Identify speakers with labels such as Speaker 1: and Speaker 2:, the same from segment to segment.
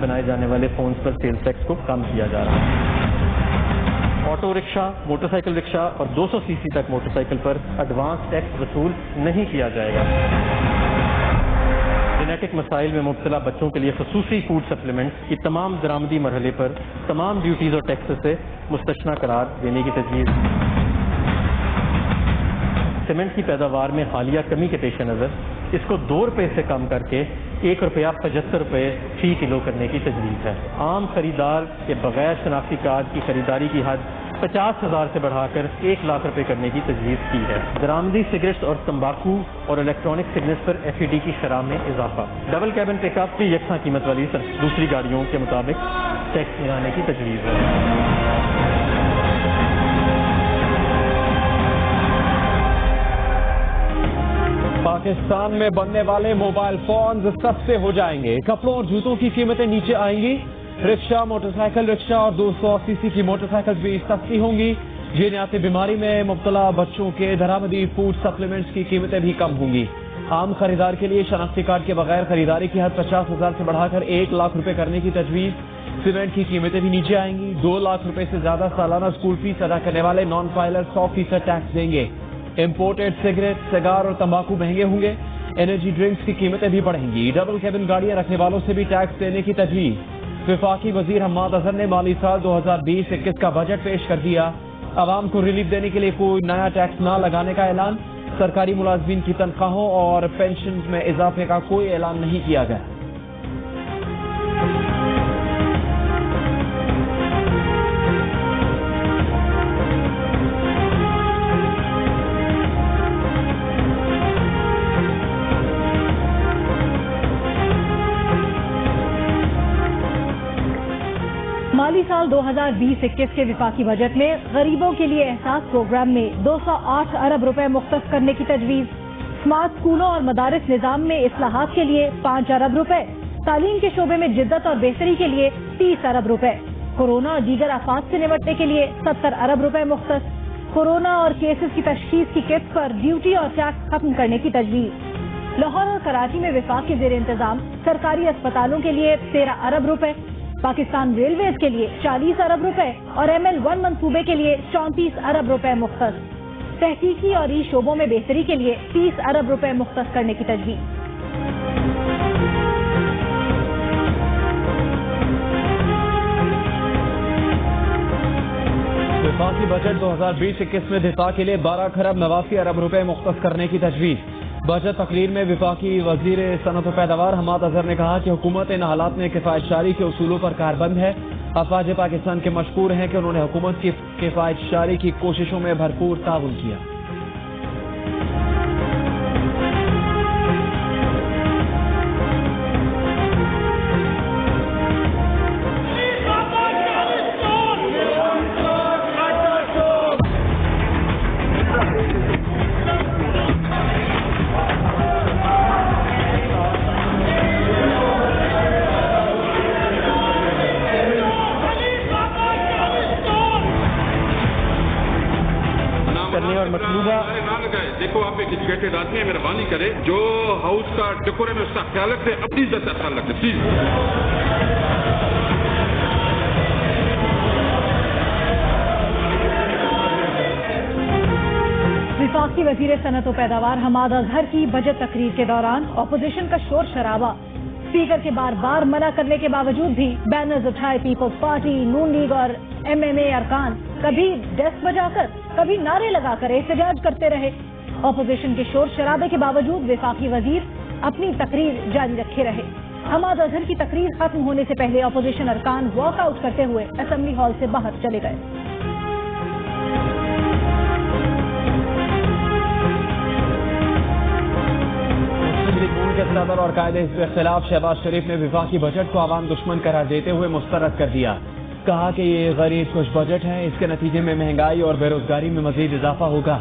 Speaker 1: بنائے جانے والے فونز پر سیلز ٹیکس کو کم کیا جا رہا ہے۔ آٹو رکشہ، موٹر سائیکل رکشہ اور 200 cc تک موٹر سائیکل پر ایڈوانس ٹیکس وصول نہیں کیا جائے گا۔ جینیٹک مسائل میں مبتلا بچوں کے لیے خصوصی فوڈ سپلیمنٹس کی تمام درآمدی مرحلے پر تمام ڈیوٹیز اور ٹیکسز سے مستثنی قرار دینے کی تجویز۔ سیمنٹ کی پیداوار میں حالیہ کمی کے پیش نظر اس کو 2 روپے سے کم کر کے 1 روپیہ 75 روپے فی کلو کرنے کی تجویز ہے۔ عام خریدار کے بغیر شناختی کارڈ کی خریداری کی حد 50,000 سے بڑھا کر 1 لاکھ روپے کرنے کی تجویز کی ہے۔ درآمدی سگریٹس اور تمباکو اور الیکٹرانک سگنلز پر FED کی شرح میں اضافہ۔ ڈبل کیبن پک اپ کی یکساں قیمت والی دوسری گاڑیوں کے مطابق ٹیکس لگانے کی تجویز ہے۔
Speaker 2: پاکستان میں بننے والے موبائل فونز سستے ہو جائیں گے، کپڑوں اور جوتوں کی قیمتیں نیچے آئیں گی، رکشہ، موٹر سائیکل رکشہ اور 200 cc کی موٹر سائیکل بھی سستی ہوں گی، جینیاتی بیماری میں مبتلا بچوں کے درآمدی فوڈ سپلیمنٹس کی قیمتیں بھی کم ہوں گی۔ عام خریدار کے لیے شناختی کارڈ کے بغیر خریداری کی حد 50,000 سے بڑھا کر 1 لاکھ روپے کرنے کی تجویز۔ سیمنٹ کی قیمتیں بھی نیچے آئیں گی، 2 لاکھ روپے سے زیادہ سالانہ اسکول فیس ادا کرنے والے نان فائلر 100% ٹیکس دیں گے۔ امپورٹڈ سگریٹ، سگار اور تمباکو مہنگے ہوں گے، انرجی ڈرنکس کی قیمتیں بھی بڑھیں گی۔ ڈبل کیبن گاڑیاں رکھنے والوں سے بھی ٹیکس دینے کی تجویز۔ وفاقی وزیر حماد اظہر نے مالی سال 2020-21 کا بجٹ پیش کر دیا، عوام کو ریلیف دینے کے لیے کوئی نیا ٹیکس نہ لگانے کا اعلان۔ سرکاری ملازمین کی تنخواہوں اور پینشنز میں اضافے کا کوئی اعلان نہیں کیا گیا۔
Speaker 3: مالی سال 2020-21 کے وفاقی بجٹ میں غریبوں کے لیے احساس پروگرام میں 208 ارب روپے مختص کرنے کی تجویز۔ سمارٹ اسکولوں اور مدارس نظام میں اصلاحات کے لیے 5 ارب روپے، تعلیم کے شعبے میں جدت اور بہتری کے لیے 30 ارب روپے، کورونا اور دیگر آفات سے نمٹنے کے لیے 70 ارب روپے مختص، کورونا اور کیسز کی تشخیص کی کٹس پر ڈیوٹی اور ٹیکس ختم کرنے کی تجویز۔ لاہور اور کراچی میں وفاق کے زیر انتظام سرکاری اسپتالوں کے لیے 13 ارب روپے، پاکستان ریلویز کے لیے 40 ارب روپے اور ML1 منصوبے کے لیے 34 ارب روپے مختص، تحقیقی اور شعبوں میں بہتری کے لیے 30 ارب روپے مختص کرنے کی تجویز۔
Speaker 2: وفاقی بجٹ 2020-21 میں دفاع کے لیے 12 خرب 89 ارب روپے مختص کرنے کی تجویز۔ بجٹ تقریر میں وفاقی وزیر صنعت و پیداوار حماد اظہر نے کہا کہ حکومت ان حالات میں کفایت شاری کے اصولوں پر کاربند ہے۔ افواج پاکستان کے مشکور ہیں کہ انہوں نے حکومت کی کفایت شاری کی کوششوں میں بھرپور تعاون کیا۔
Speaker 4: دیکھو آپ ایک ایجوکیٹڈ آدمی ہے، مہربانی کرے جو ہاؤس کا ڈیکورم ہے اس کا خیال رکھتے، اپنی عزت کا خیال رکھتے پلیز۔
Speaker 3: وفاقی وزیر صنعت و پیداوار حماد اظہر کی بجٹ تقریر کے دوران اپوزیشن کا شور شرابہ، اسپیکر کے بار بار منع کرنے کے باوجود بھی بینرز اٹھائے پیپلز پارٹی، نون لیگ اور MMA ارکان، کبھی ڈیسک بجا کر کبھی نعرے لگا کر احتجاج کرتے رہے۔ اپوزیشن کے شور شرابے کے باوجود وفاقی وزیر اپنی تقریر جاری رکھے رہے۔ حماد اظہر کی تقریر ختم ہونے سے پہلے اپوزیشن ارکان واک آؤٹ کرتے ہوئے اسمبلی ہال سے باہر چلے گئے۔
Speaker 2: کے صدر اور قائد حزب اختلاف شہباز شریف نے وفاقی بجٹ کو عوام دشمن قرار دیتے ہوئے مسترد کر دیا۔ کہا کہ یہ غریب کش بجٹ ہے، اس کے نتیجے میں مہنگائی اور بے روزگاری میں مزید اضافہ ہوگا۔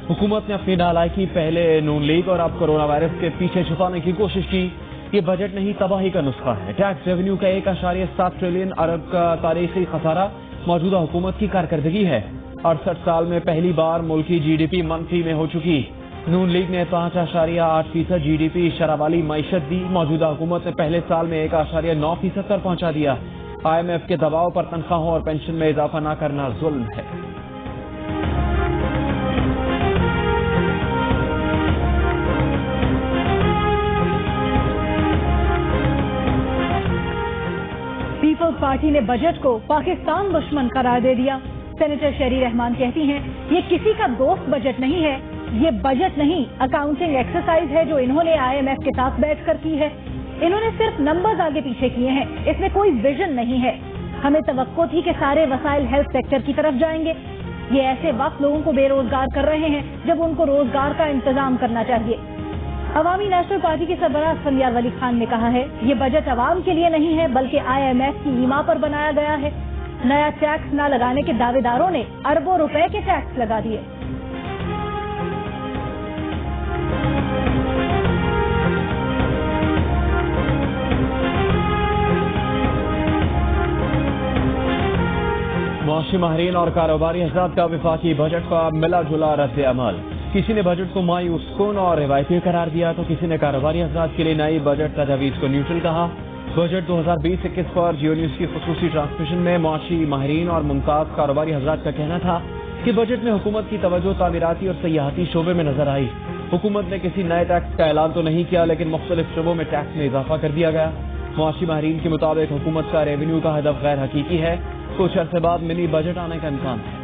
Speaker 2: حکومت نے اپنی نالائکی پہلے نون لیگ اور اب کورونا وائرس کے پیچھے چھپانے کی کوشش کی۔ یہ بجٹ نہیں تباہی کا نسخہ ہے۔ ٹیکس ریونیو کا 1.7 ٹریلین ارب کا تاریخی خسارہ موجودہ حکومت کی کارکردگی ہے۔ 68 سال میں پہلی بار ملکی GDP منفی میں ہو چکی۔ نون لیگ نے 5.8% GDP شرح والی معیشت دی. موجودہ حکومت نے پہلے سال میں 1.9% پر پہنچا دیا. IMF کے دباؤ پر تنخواہوں اور پینشن میں اضافہ نہ کرنا ظلم ہے.
Speaker 3: پیپلز پارٹی نے بجٹ کو پاکستان دشمن قرار دے دیا. سینیٹر شہری رحمان کہتی ہیں یہ کسی کا دوست بجٹ نہیں ہے, یہ بجٹ نہیں اکاؤنٹنگ ایکسرسائز ہے جو انہوں نے IMF کے ساتھ بیٹھ کر کی ہے. انہوں نے صرف نمبرز آگے پیچھے کیے ہیں, اس میں کوئی ویژن نہیں ہے. ہمیں توقع تھی کہ سارے وسائل ہیلتھ سیکٹر کی طرف جائیں گے. یہ ایسے وقت لوگوں کو بے روزگار کر رہے ہیں جب ان کو روزگار کا انتظام کرنا چاہیے. عوامی نیشنل پارٹی کے سربراہ اسفندیار ولی خان نے کہا ہے یہ بجٹ عوام کے لیے نہیں ہے بلکہ IMF کی ایما پر بنایا گیا ہے. نیا ٹیکس نہ لگانے کے دعوے داروں نے اربوں روپے کے ٹیکس لگا دیے.
Speaker 2: معاشی ماہرین اور کاروباری حضرات کا وفاقی بجٹ کا ملا جلا رد عمل. کسی نے بجٹ کو مایوس کن اور روایتی قرار دیا تو کسی نے کاروباری حضرات کے لیے نئی بجٹ تجاویز کو نیوٹرل کہا. بجٹ 2020-21 پر جیو نیوز کی خصوصی ٹرانسمیشن میں معاشی ماہرین اور ممتاز کاروباری حضرات کا کہنا تھا کہ بجٹ میں حکومت کی توجہ تعمیراتی اور سیاحتی شعبے میں نظر آئی. حکومت نے کسی نئے ٹیکس کا اعلان تو نہیں کیا لیکن مختلف شعبوں میں ٹیکس میں اضافہ کر دیا گیا. معاشی ماہرین کے مطابق حکومت کا ریونیو کا ہدف غیر حقیقی ہے. کچھ عرصے بعد منی بجٹ آنے کا امکان ہے.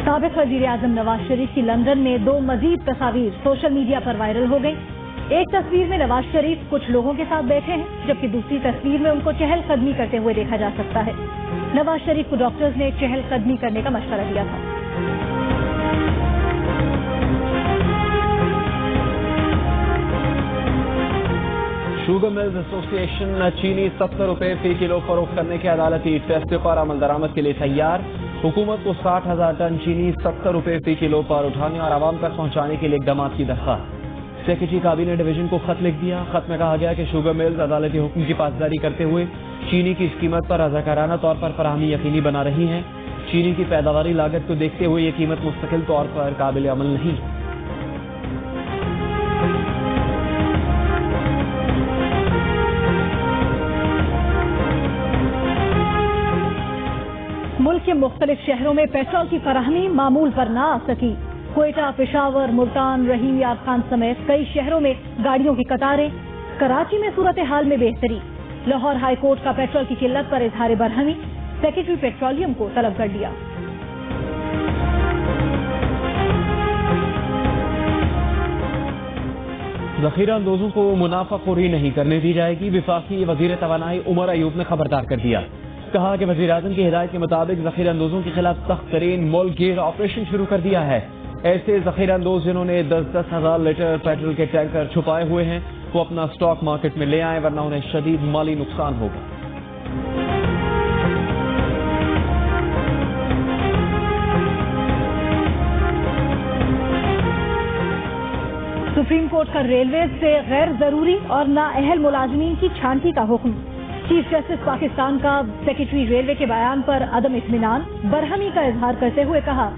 Speaker 3: سابق وزیر اعظم نواز شریف کی لندن میں 2 مزید تصاویر سوشل میڈیا پر وائرل ہو گئی. ایک تصویر میں نواز شریف کچھ لوگوں کے ساتھ بیٹھے ہیں جبکہ دوسری تصویر میں ان کو چہل قدمی کرتے ہوئے دیکھا جا سکتا ہے. نواز شریف کو ڈاکٹرز نے چہل قدمی کرنے کا مشورہ دیا تھا.
Speaker 2: شوگر ملز ایسوسی ایشن چینی 70 روپے فی کلو فروخت کرنے کے عدالتی فیصلے پر عمل درآمد کے لیے تیار. حکومت کو 60,000 ٹن چینی 70 روپے فی کلو پر اٹھانے اور عوام تک پہنچانے کے لیے اقدامات کی درخواست. سیکرٹری کابینہ ڈویژن کو خط لکھ دیا. خط میں کہا گیا کہ شوگر ملز عدالتی حکم کی پاسداری کرتے ہوئے چینی کی اس قیمت پر رضاکارانہ طور پر فراہمی یقینی بنا رہی ہیں. چینی کی پیداواری لاگت کو دیکھتے ہوئے یہ قیمت مستقل طور پر قابل عمل نہیں.
Speaker 3: ملک کے مختلف شہروں میں پیٹرول کی فراہمی معمول پر نہ آ سکی. کوئٹہ، پشاور، ملتان، رحیم یار خان سمیت کئی شہروں میں گاڑیوں کی قطاریں. کراچی میں صورتحال میں بہتری. لاہور ہائی کورٹ کا پیٹرول کی قلت پر اظہار برہمی. سیکرٹری پیٹرولیم کو طلب کر لیا.
Speaker 2: ذخیرہ اندوزوں کو منافع خوری نہیں کرنے دی جائے گی. وفاقی وزیر توانائی عمر ایوب نے خبردار کر دیا. کہا کہ وزیر اعظم کی ہدایت کے مطابق ذخیرہ اندوزوں کے خلاف سخت ترین ملک گیر آپریشن شروع کر دیا ہے. ایسے ذخیرہ اندوز جنہوں نے 10-10 ہزار لیٹر پیٹرول کے ٹینکر چھپائے ہوئے ہیں وہ اپنا سٹاک مارکیٹ میں لے آئیں ورنہ انہیں شدید مالی نقصان ہوگا.
Speaker 3: سپریم کورٹ کا ریلویز سے غیر ضروری اور نااہل ملازمین کی چھانٹی کا حکم. چیف جسٹس پاکستان کا سیکرٹری ریلوے کے بیان پر عدم اطمینان برہمی کا اظہار کرتے ہوئے کہا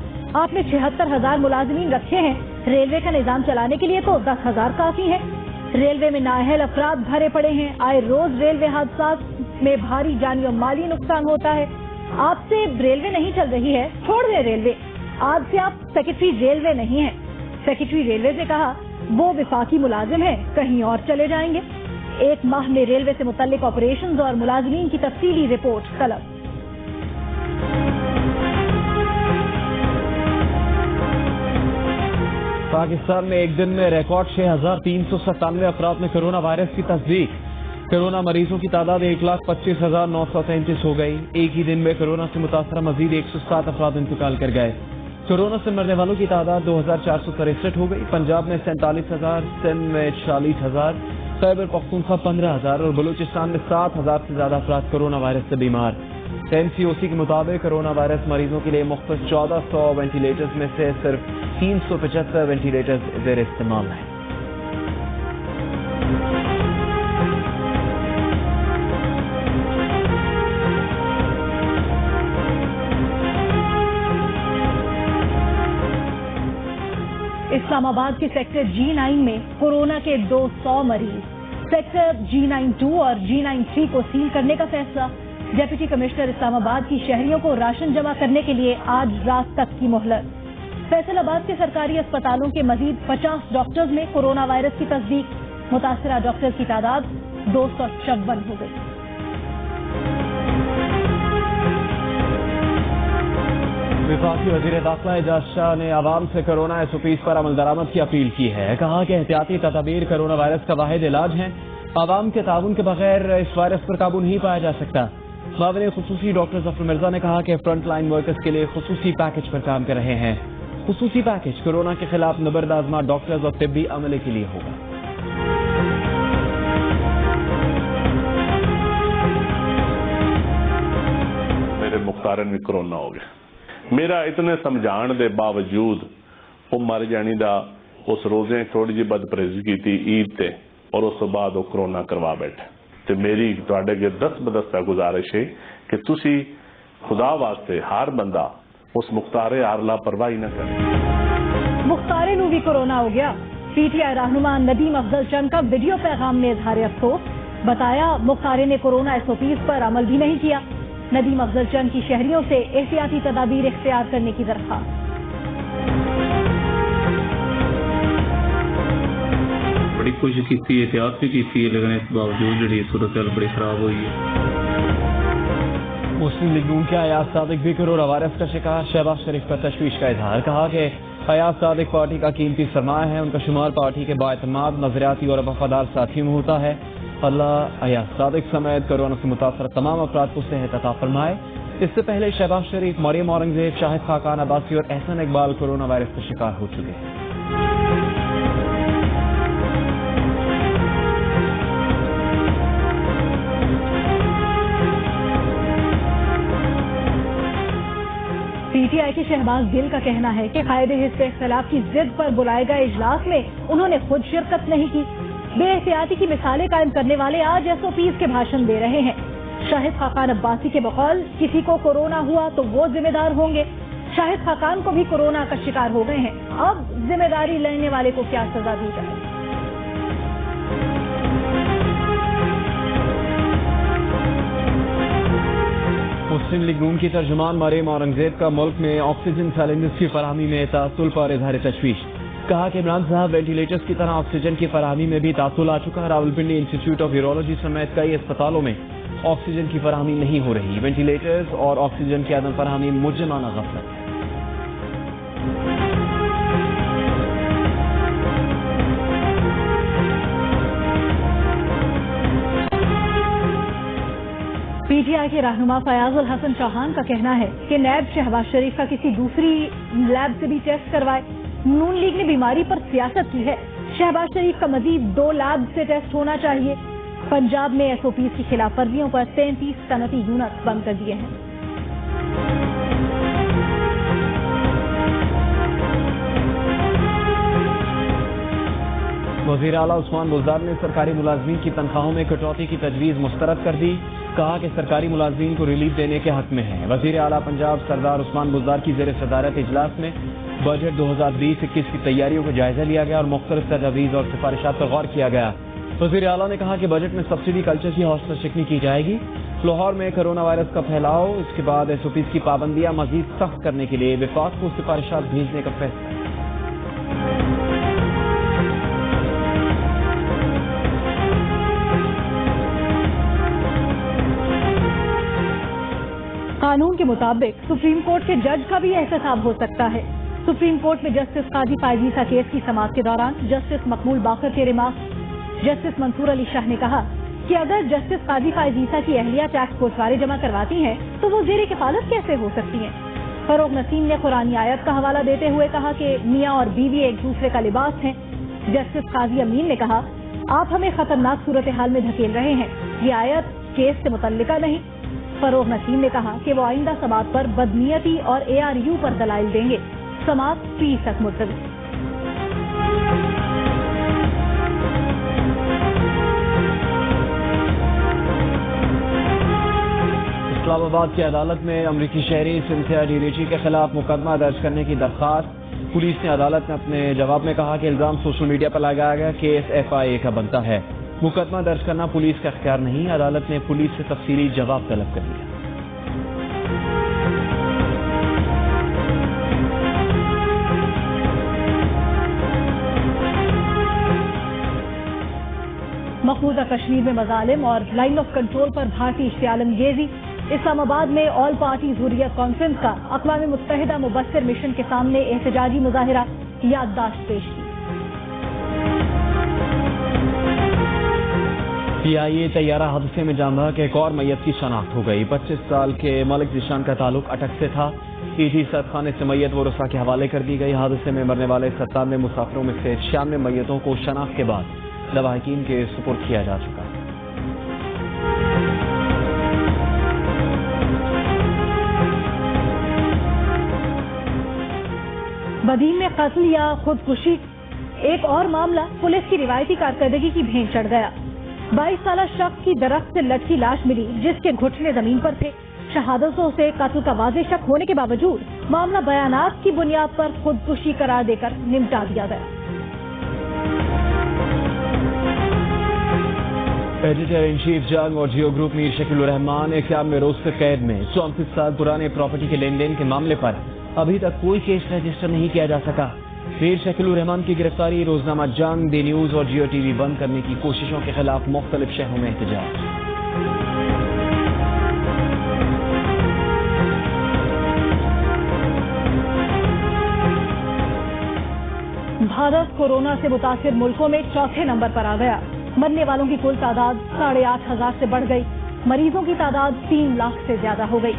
Speaker 3: آپ نے 76,000 ملازمین رکھے ہیں. ریلوے کا نظام چلانے کے لیے تو 10,000 کافی ہے. ریلوے میں نااہل افراد بھرے پڑے ہیں. آئے روز ریلوے حادثات میں بھاری جانی اور مالی نقصان ہوتا ہے. آپ سے ریلوے نہیں چل رہی ہے, چھوڑ دیں ریلوے. آج سے آپ سیکرٹری ریلوے نہیں ہیں. سیکرٹری ریلوے سے کہا وہ وفاقی ملازم ہیں, کہیں اور چلے جائیں گے. 1 ماہ میں ریلوے سے متعلق آپریشنز اور ملازمین کی تفصیلی رپورٹ طلب.
Speaker 2: پاکستان میں ایک دن میں ریکارڈ 6,397 افراد میں کرونا وائرس کی تصدیق. کرونا مریضوں کی تعداد 1,25,933 ہو گئی. ایک ہی دن میں کرونا سے متاثرہ مزید 107 افراد انتقال کر گئے. کرونا سے مرنے والوں کی تعداد 2,463 ہو گئی. پنجاب میں 47,000، سندھ میں 40,000، خیبر پختونخوا 15,000 اور بلوچستان میں 7,000 سے زیادہ افراد کرونا وائرس سے بیمار. NCOC کے مطابق کرونا وائرس مریضوں کے لیے مختص 1,400 وینٹیلیٹرز میں سے صرف 375 وینٹیلیٹرز زیر استعمال ہیں.
Speaker 3: اسلام آباد کے سیکٹر G9 میں کورونا کے 200 مریض. سیکٹر G9-2 اور G9-3 کو سیل کرنے کا فیصلہ. ڈپٹی کمشنر اسلام آباد کی شہریوں کو راشن جمع کرنے کے لیے آج رات تک کی مہلت. فیصل آباد کے سرکاری اسپتالوں کے مزید 50 ڈاکٹرز میں کورونا وائرس کی تصدیق. متاثرہ ڈاکٹرز کی تعداد 256 ہو گئی.
Speaker 2: وفاقی وزیر داخلہ اعجاز شاہ نے عوام سے کورونا SOPs پر عمل درآمد کی اپیل کی ہے. کہا کہ احتیاطی تدابیر کورونا وائرس کا واحد علاج ہیں. عوام کے تعاون کے بغیر اس وائرس پر قابو نہیں پایا جا سکتا. معاون خصوصی ڈاکٹر ظفر مرزا نے کہا کہ فرنٹ لائن ورکرز کے لیے خصوصی پیکج پر کام کر رہے ہیں. خصوصی پیکج کورونا کے خلاف نبرد آزما ڈاکٹرز اور طبی عملے کے لیے ہوگا.
Speaker 5: میرے مختارن میں کرونا ہو گیا. میرا اتنے سمجھان دے باوجود وہ مر جانی دا اس روزے تھوڑی جی بدپرہیزی کی تھی عید تے اور اس بعد وہ کرونا کروا بیٹھے. تو میری تواڈے کے دست بدستہ گزارش ہے کہ تسی خدا واسطے ہر بندہ اس مختار یار لاپرواہی نہ کرے.
Speaker 3: مختار نو بھی کورونا ہو گیا. PTI رہنما ندیم افضل چند کا ویڈیو پیغام میں اظہار افسوس. بتایا مختار نے کورونا SOPs پر عمل بھی نہیں کیا. ندیم افضل چند کی شہریوں سے احتیاطی تدابیر اختیار کرنے کی درخواست.
Speaker 6: بڑی کوشش کی تھی, احتیاط بھی کی تھی, لیکن اس باوجود جڑی صورتحال بڑی خراب ہوئی ہے.
Speaker 2: مسلم لیگ نون کے ایاز صادق بھی کورونا وائرس کا شکار. شہباز شریف پر تشویش کا اظہار. کہا کہ ایاز صادق پارٹی کا قیمتی سرمایہ ہے. ان کا شمار پارٹی کے بااعتماد نظریاتی اور وفادار ساتھی میں ہوتا ہے. اللہ ایاز صادق سمیت کورونا سے متاثرہ تمام افراد کو صحت عطا فرمائے. اس سے پہلے شہباز شریف, مریم اورنگزیب, شاہد خاقان عباسی اور احسن اقبال کورونا وائرس کا شکار ہو چکے ہیں.
Speaker 3: PTI کے شہباز گل کا کہنا ہے کہ قائد حزب اختلاف کی ضد پر بلائے گئے اجلاس میں انہوں نے خود شرکت نہیں کی. بے احتیاطی کی مثالیں قائم کرنے والے آج SOPs کے بھاشن دے رہے ہیں. شاہد خاقان عباسی کے بقول کسی کو کورونا ہوا تو وہ ذمہ دار ہوں گے. شاہد خاقان کو بھی کورونا کا شکار ہو گئے ہیں. اب ذمہ داری لینے والے کو کیا سزا دی جائے.
Speaker 2: مسلم لیگ نون کی ترجمان مریم اورنگزیب کا ملک میں آکسیجن سلنڈرز کی فراہمی میں تعطل پر اظہار تشویش. کہا کہ عمران صاحب وینٹیلیٹرز کی طرح آکسیجن کی فراہمی میں بھی تعطل آ چکا. راولپنڈی انسٹیٹیوٹ آف یورولوجی سمیت کئی اسپتالوں میں آکسیجن کی فراہمی نہیں ہو رہی. وینٹیلیٹرز اور آکسیجن کی عدم فراہمی مجرمانہ غفلت ہے.
Speaker 3: PTI کے رہنما فیاض الحسن چوہان کا کہنا ہے کہ نیب شہباز شریف کا کسی دوسری لیب سے بھی ٹیسٹ کروائے. نون لیگ نے بیماری پر سیاست کی ہے. شہباز شریف کا مزید 2 لیب سے ٹیسٹ ہونا چاہیے. پنجاب میں SOPs کی خلاف ورزیوں پر 33 صنعتی یونٹ بند کر دیے ہیں.
Speaker 2: وزیر اعلیٰ عثمان بزدار نے سرکاری ملازمین کی تنخواہوں میں کٹوتی کی تجویز مسترد کر دی. کہا کہ سرکاری ملازمین کو ریلیف دینے کے حق میں ہے. وزیر اعلیٰ پنجاب سردار عثمان بزدار کی زیر صدارت اجلاس میں بجٹ 2020-21 کی تیاریوں کا جائزہ لیا گیا اور مختلف تجاویز اور سفارشات پر غور کیا گیا. وزیر اعلیٰ نے کہا کہ بجٹ میں سبسڈی کلچر کی حوصلہ شکنی کی جائے گی. لاہور میں کورونا وائرس کا پھیلاؤ, اس کے بعد SOPs کی پابندیاں مزید سخت کرنے کے لیے وفاق کو سفارشات بھیجنے کا فیصلہ.
Speaker 3: قانون کے مطابق سپریم کورٹ کے جج کا بھی احتساب ہو سکتا ہے. سپریم کورٹ میں جسٹس قاضی فائز عیسیٰ کیس کی سماعت کے دوران جسٹس مقبول باقر کے ریمارکس. جسٹس منصور علی شاہ نے کہا کہ اگر جسٹس قاضی فائز عیسیٰ کی اہلیہ ٹیکس گوشوارے جمع کرواتی ہیں تو وہ زیر کفالت کیسے ہو سکتی ہیں. فروغ نسیم نے قرآنی آیت کا حوالہ دیتے ہوئے کہا کہ میاں اور بیوی ایک دوسرے کا لباس ہیں. جسٹس قاضی امین نے کہا آپ ہمیں خطرناک صورتحال میں دھکیل رہے ہیں, یہ آیت کیس سے متعلقہ نہیں. فروغ نسیم نے کہا کہ وہ آئندہ سماعت پر بدنیتی اور ARU پر دلائل دیں گے. سماعت 30 تک ملتوی.
Speaker 2: اسلام آباد کی عدالت میں امریکی شہری سنتھیا ڈی ریچی کے خلاف مقدمہ درج کرنے کی درخواست. پولیس نے عدالت میں اپنے جواب میں کہا کہ الزام سوشل میڈیا پر لگایا گیا کیس FIA کا بنتا ہے، مقدمہ درج کرنا پولیس کا اختیار نہیں۔ عدالت نے پولیس سے تفصیلی جواب طلب کر لیا۔
Speaker 3: مقبوضہ کشمیر میں مظالم اور لائن آف کنٹرول پر بھارتی اشتعال انگیزی۔ اسلام آباد میں آل پارٹیز حریت کانفرنس کا اقوام متحدہ مبصر مشن کے سامنے احتجاجی مظاہرہ، یادداشت پیش کی۔
Speaker 2: CIA طیارہ حادثے میں جان بحق ایک اور میت کی شناخت ہو گئی۔ 25 سال کے ملک ذیشان کا تعلق اٹک سے تھا۔ ED سرخانے سے میت ورثاء کے حوالے کر دی گئی۔ حادثے میں مرنے والے 97 مسافروں میں سے 96 میتوں کو شناخت کے بعد لواحقین کے سپرد کیا جا چکا ہے۔
Speaker 3: بدین میں قتل یا خودکشی، ایک اور معاملہ پولیس کی روایتی کارکردگی کی بھینٹ چڑھ گیا۔ 22 سالہ شخص کی درخت سے لٹکی لاش ملی جس کے گھٹنے زمین پر تھے۔ شہادتوں سے قتل کا واضح شک ہونے کے باوجود معاملہ بیانات کی بنیاد پر خودکشی قرار دے کر نمٹا دیا گیا۔
Speaker 2: ایڈیٹر ان چیف جنگ اور جیو گروپ میر شکیل الرحمان 91 روز سے قید میں۔ 34 سال پرانے پراپرٹی کے لین دین کے معاملے پر ابھی تک کوئی کیس رجسٹر نہیں کیا جا سکا۔ میر شکیل الرحمان کی گرفتاری، روزنامہ جنگ، دی نیوز اور جیو TV بند کرنے کی کوششوں کے خلاف مختلف شہروں میں احتجاج۔
Speaker 3: بھارت کورونا سے متاثر ملکوں میں چوتھے نمبر پر آ گیا۔ مرنے والوں کی کل تعداد 8,500 سے بڑھ گئی۔ مریضوں کی تعداد 3 لاکھ سے زیادہ ہو گئی۔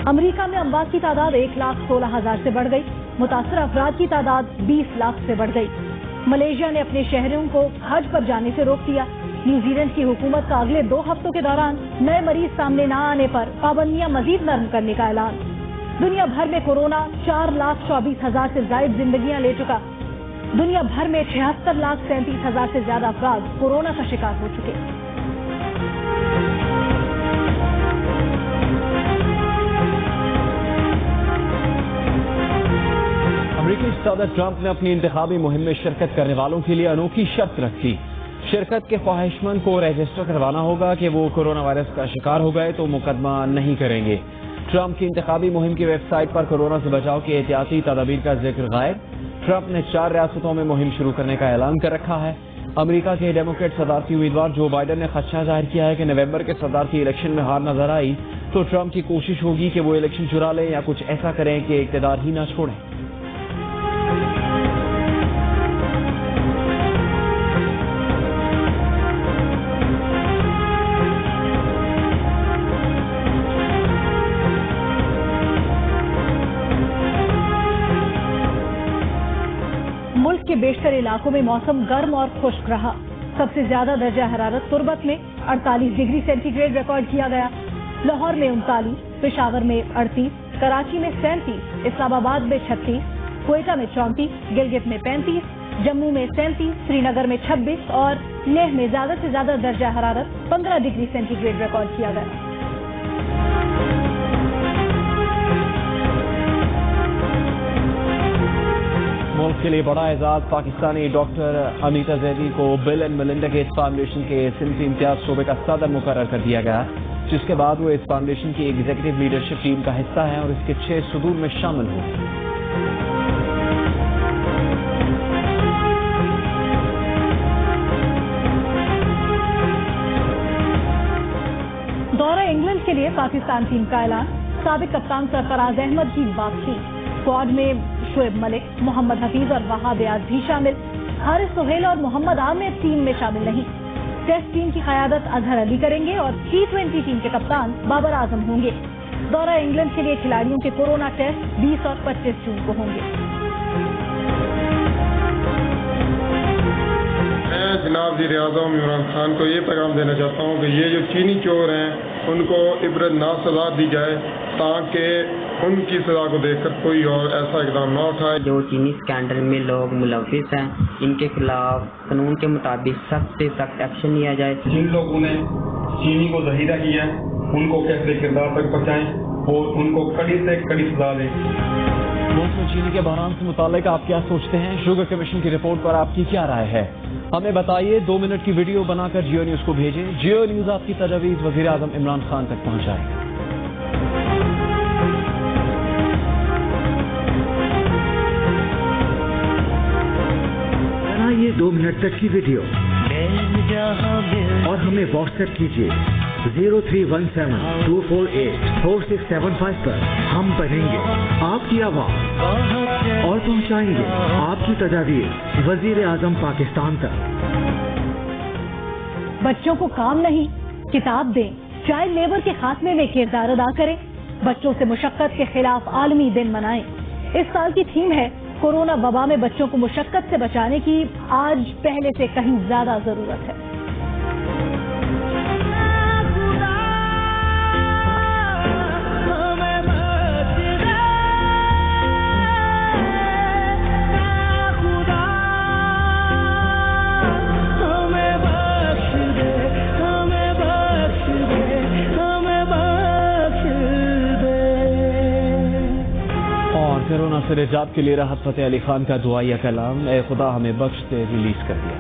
Speaker 3: امریکہ میں اموات کی تعداد 1,16,000 سے بڑھ گئی۔ متاثرہ افراد کی تعداد 20 لاکھ سے بڑھ گئی۔ ملیشیا نے اپنے شہریوں کو حج پر جانے سے روک دیا۔ نیوزی لینڈ کی حکومت کا اگلے 2 ہفتوں کے دوران نئے مریض سامنے نہ آنے پر پابندیاں مزید نرم کرنے کا اعلان۔ دنیا بھر میں کورونا 4,24,000 سے زائد زندگیاں لے چکا۔ دنیا بھر میں 76,37,000 سے زیادہ افراد کورونا کا شکار ہو چکے۔
Speaker 2: امریکی صدر ٹرمپ نے اپنی انتخابی مہم میں شرکت کرنے والوں کے لیے انوکھی شرط رکھی۔ شرکت کے خواہش مند کو رجسٹر کروانا ہوگا کہ وہ کورونا وائرس کا شکار ہو گئے تو مقدمہ نہیں کریں گے۔ ٹرمپ کی انتخابی مہم کی ویب سائٹ پر کورونا سے بچاؤ کی احتیاطی تدابیر کا ذکر غائب۔ ٹرمپ نے 4 ریاستوں میں مہم شروع کرنے کا اعلان کر رکھا ہے۔ امریکہ کے ڈیموکریٹ صدارتی امیدوار جو بائیڈن نے خدشہ ظاہر کیا ہے کہ نومبر کے صدارتی الیکشن میں ہار نظر آئی تو ٹرمپ کی کوشش ہوگی کہ وہ الیکشن چرا لیں یا کچھ ایسا کریں کہ اقتدار ہی نہ چھوڑیں۔
Speaker 3: ملک کے بیشتر علاقوں میں موسم گرم اور خشک رہا۔ سب سے زیادہ درجہ حرارت تربت میں 48 ڈگری سینٹی گریڈ ریکارڈ کیا گیا۔ لاہور میں 39، پشاور میں 38، کراچی میں 37، اسلام آباد میں 36، کوئٹہ میں 34، گلگت میں 35، جموں میں 37، سری نگر میں 26 اور لیہ میں زیادہ سے زیادہ درجہ حرارت 15 ڈگری سینٹی گریڈ ریکارڈ کیا گیا۔
Speaker 2: ملک کے لیے بڑا اعزاز، پاکستانی ڈاکٹر امیتا زیدی کو بل اینڈ میلنڈا گیٹس فاؤنڈیشن کے صنفی امتیاز شعبے کا صدر مقرر کر دیا گیا، جس کے بعد وہ اس فاؤنڈیشن کی ایگزیکٹو لیڈرشپ ٹیم کا حصہ ہے اور اس کے 6 صدور میں شامل ہو۔
Speaker 3: دورہ انگلینڈ کے لیے پاکستان ٹیم کا اعلان، سابق کپتان سرفراز احمد کی واپسی۔ اسکواڈ میں شعیب ملک، محمد حفیظ اور وہاب ریاض بھی شامل۔ حارث سہیل اور محمد عامر ٹیم میں شامل نہیں۔ ٹیسٹ ٹیم کی قیادت اظہر علی کریں گے اور T20 ٹیم کے کپتان بابر اعظم ہوں گے۔ دورہ انگلینڈ کے لیے کھلاڑیوں کے کورونا ٹیسٹ 20 اور 25 جون کو ہوں گے۔
Speaker 7: میں جناب وزیر اعظم عمران خان کو یہ پیغام دینا چاہتا ہوں کہ یہ جو چینی چور ہیں ان کو عبرت ناک سزا دی جائے تاکہ ان کی سزا کو دیکھ کر کوئی اور ایسا اقدام نہ اٹھائے۔
Speaker 8: جو چینی اسکینڈل میں لوگ ملوث ہیں ان کے خلاف قانون کے مطابق سخت سے سخت ایکشن لیا جائے۔
Speaker 7: جن لوگوں نے چینی کو ذخیرہ کیا ہے ان کو کیسے کردار تک پہنچائیں اور ان کو کڑی سے کڑی سزا دیں۔
Speaker 2: ملک میں چینی کے بحران سے متعلق آپ کیا سوچتے ہیں؟ شوگر کمیشن کی رپورٹ پر آپ کی کیا رائے ہے؟ ہمیں بتائیے. 2 منٹ کی ویڈیو بنا کر جیو نیوز کو بھیجیں. جیو نیوز آپ کی تجاویز وزیر اعظم عمران خان تک پہنچائے.
Speaker 9: بنائیے 2 منٹ تک کی ویڈیو اور ہمیں واٹس ایپ کیجیے 0317248465 پر. ہم پڑھیں گے آپ کی آواز اور پہنچائیں گے آپ کی تجاویز وزیر اعظم پاکستان تک.
Speaker 3: بچوں کو کام نہیں، کتاب دیں. چائلڈ لیبر کے خاتمے میں کردار ادا کریں. بچوں سے مشقت کے خلاف عالمی دن منائیں. اس سال کی تھیم ہے کورونا وبا میں بچوں کو مشقت سے بچانے کی آج پہلے سے کہیں زیادہ ضرورت ہے.
Speaker 2: کورونا سے نجات کے لیے راحت فتح علی خان کا دعائیہ کلام، اے خدا ہمیں بخش دے، ریلیز کر دیا.